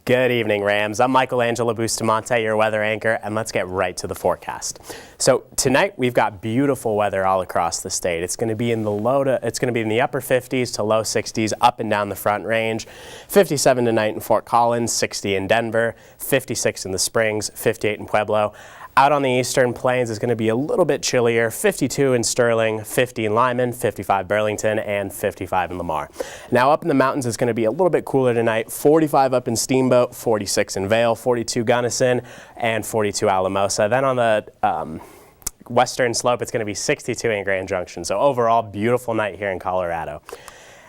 Good evening, Rams. I'm Michelangelo Bustamante, your weather anchor, and let's get right to the forecast. So tonight we've got beautiful weather all across the state. It's going to be in the upper 50s to low 60s up and down the Front Range. 57 tonight in Fort Collins, 60 in Denver, 56 in the Springs, 58 in Pueblo. Out on the eastern plains is going to be a little bit chillier, 52 in Sterling, 50 in Lyman, 55 Burlington, and 55 in Lamar. Now up in the mountains it's going to be a little bit cooler tonight, 45 up in Steamboat, 46 in Vail, 42 Gunnison, and 42 Alamosa. Then on the western slope it's going to be 62 in Grand Junction. So overall, beautiful night here in Colorado.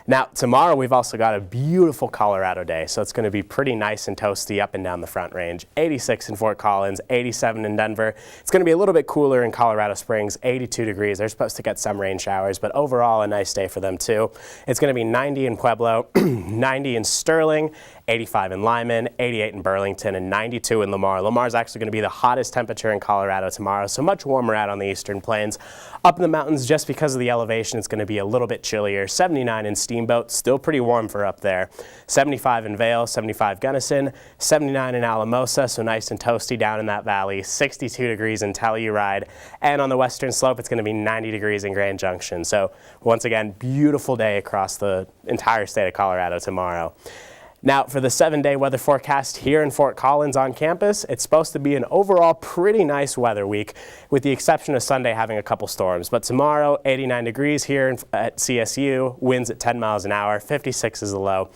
Now, tomorrow we've also got a beautiful Colorado day, so it's going to be pretty nice and toasty up and down the Front Range. 86 in Fort Collins, 87 in Denver. It's going to be a little bit cooler in Colorado Springs, 82 degrees. They're supposed to get some rain showers, but overall a nice day for them too. It's going to be 90 in Pueblo, 90 in Sterling, 85 in Lyman, 88 in Burlington, and 92 in Lamar. Lamar's actually going to be the hottest temperature in Colorado tomorrow, so much warmer out on the eastern plains. Up in the mountains, just because of the elevation, it's going to be a little bit chillier. 79 in Steamboat, still pretty warm for up there. 75 in Vail, 75 Gunnison, 79 in Alamosa, so nice and toasty down in that valley. 62 degrees in Telluride, and on the western slope, it's going to be 90 degrees in Grand Junction. So once again, beautiful day across the entire state of Colorado tomorrow. Now, for the 7-day weather forecast here in Fort Collins on campus, it's supposed to be an overall pretty nice weather week, with the exception of Sunday having a couple storms. But tomorrow, 89 degrees here at CSU, winds at 10 miles an hour, 56 is the low.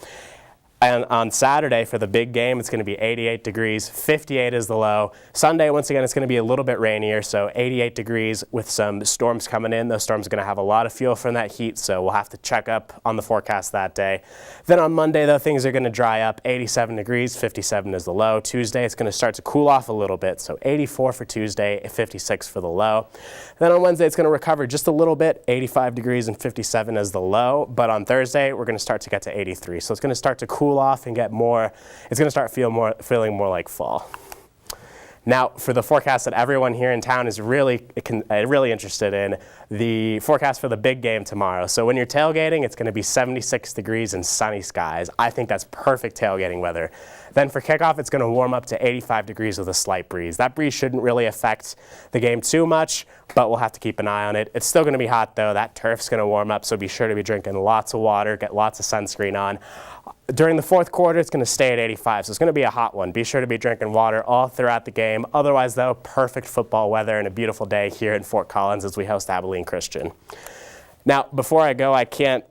And on Saturday for the big game, it's going to be 88 degrees, 58 is the low. Sunday, once again, it's going to be a little bit rainier, so 88 degrees with some storms coming in. Those storms are going to have a lot of fuel from that heat, so we'll have to check up on the forecast that day. Then on Monday, though, things are going to dry up. 87 degrees, 57 is the low. Tuesday, it's going to start to cool off a little bit, so 84 for Tuesday, 56 for the low. Then on Wednesday, it's going to recover just a little bit, 85 degrees and 57 is the low. But on Thursday, we're going to start to get to 83, so it's going to start to cool off and get more, it's going to start feeling more like fall. Now, for the forecast that everyone here in town is really interested in, the forecast for the big game tomorrow. So when you're tailgating, it's going to be 76 degrees and sunny skies. I think that's perfect tailgating weather. Then for kickoff, it's going to warm up to 85 degrees with a slight breeze. That breeze shouldn't really affect the game too much, but we'll have to keep an eye on it. It's still going to be hot, though. That turf's going to warm up, so be sure to be drinking lots of water, get lots of sunscreen on. During the fourth quarter, it's going to stay at 85, so it's going to be a hot one. Be sure to be drinking water all throughout the game. Otherwise, though, perfect football weather and a beautiful day here in Fort Collins as we host Abilene Christian. Now, before I go, I can't,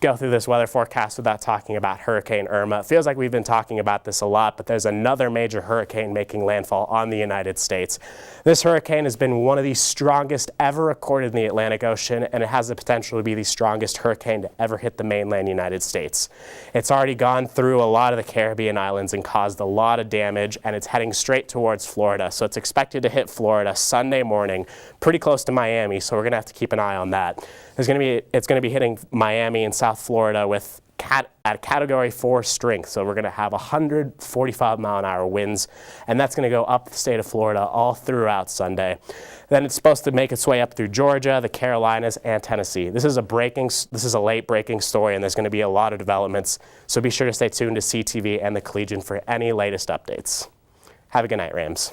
go through this weather forecast without talking about Hurricane Irma. It feels like we've been talking about this a lot, but there's another major hurricane making landfall on the United States. This hurricane has been one of the strongest ever recorded in the Atlantic Ocean, and it has the potential to be the strongest hurricane to ever hit the mainland United States. It's already gone through a lot of the Caribbean islands and caused a lot of damage, and it's heading straight towards Florida. So it's expected to hit Florida Sunday morning, pretty close to Miami, so we're going to have to keep an eye on that. It's going to be hitting Miami and South Florida with at a Category 4 strength. So we're going to have 145 mile an hour winds, and that's going to go up the state of Florida all throughout Sunday. Then it's supposed to make its way up through Georgia, the Carolinas, and Tennessee. This is a late breaking story, and there's going to be a lot of developments. So be sure to stay tuned to CTV and the Collegian for any latest updates. Have a good night, Rams.